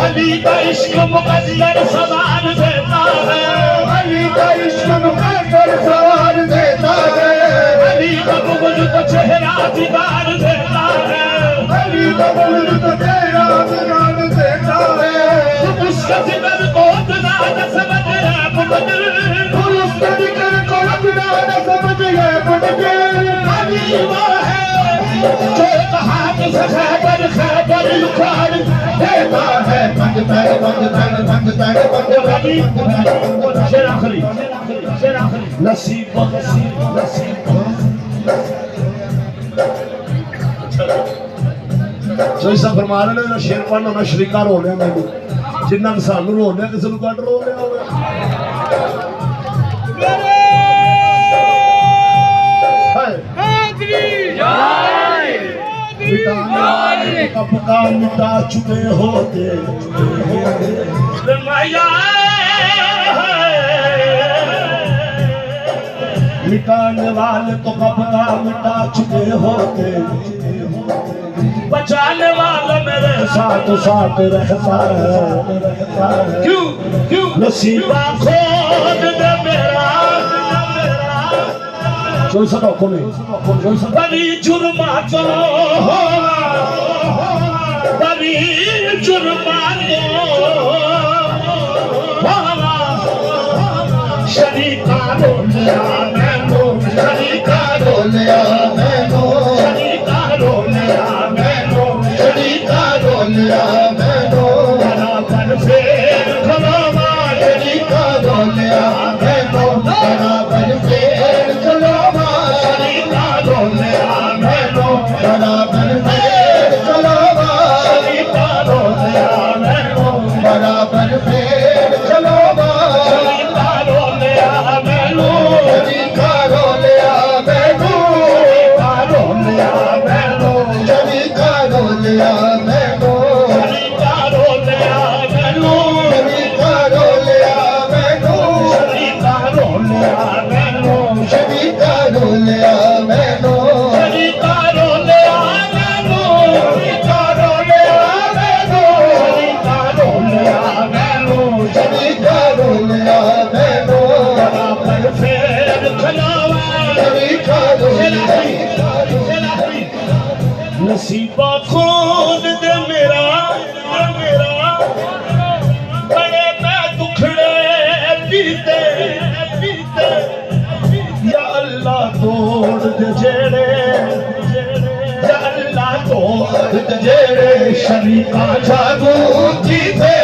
अली का इश्क मुकद्दर सवार देता है, अली का इश्क मुकद्दर सवार देता है, अली का बुग़्ज़ तो चेहरा दीदार देता है, अली का बुग़्ज़ तो चेहरा दीदार देता है। उसका जिगर को अपना न समझ है मुक़द्दर, उसका जिगर को अपना न समझ है मुक़द्दर। अली वो है जो कहात से खैबर उखाड़ देता है। नसीब ऐसा फरमा रहे ना शेर पढ़ ना शरीका रो लिया मैंने जिन्ना सानू रो लिया किसी कट रो लिया पका मिटा चुके होते मिटाने वाले तो पका मिटा चुके होते, बचाने वाला मेरे साथ साथ रहता है। क्यों क्यों नसीबा खोद दे मेरा कोई सा तो नहीं बड़ी जुर्मा तो बड़ी जुर्मा शरीका रोलिया मैनो, शरीका रोलिया मैनो, शरीका रोलिया मैनो, शरीका रोलिया मैनो, बराबर फेर खलोमा शरीका रोलिया मैनो, बराबर फेर खलोमा शरीका रोलिया मैनो, बराबर फेर खलोमा शरीका रोलिया मैनो, बराबर फेर खलोमा शरीका रोलिया मैनो, शरीका रोलिया मैनो, शरीका रोलिया मैनो, शरीका रोलिया मैनो, शरीका रोलिया मैनो, शरीका रोलिया मैनो, शरीका रोलिया मैनो, शरीका रोलिया मैनो, शरीका रोलिया मैनो, शरीका रोलिया मैनो, शरीका रोलिया मैनो, बराबर फेर खलावा शरीका रोलिया। नसीबा खोद दे मेरा बड़े मैं दुखड़े पीते या अल्लाह तोड़ दे जेड़े, या अल्लाह तोड़ जेड़े शरीका जादू कीते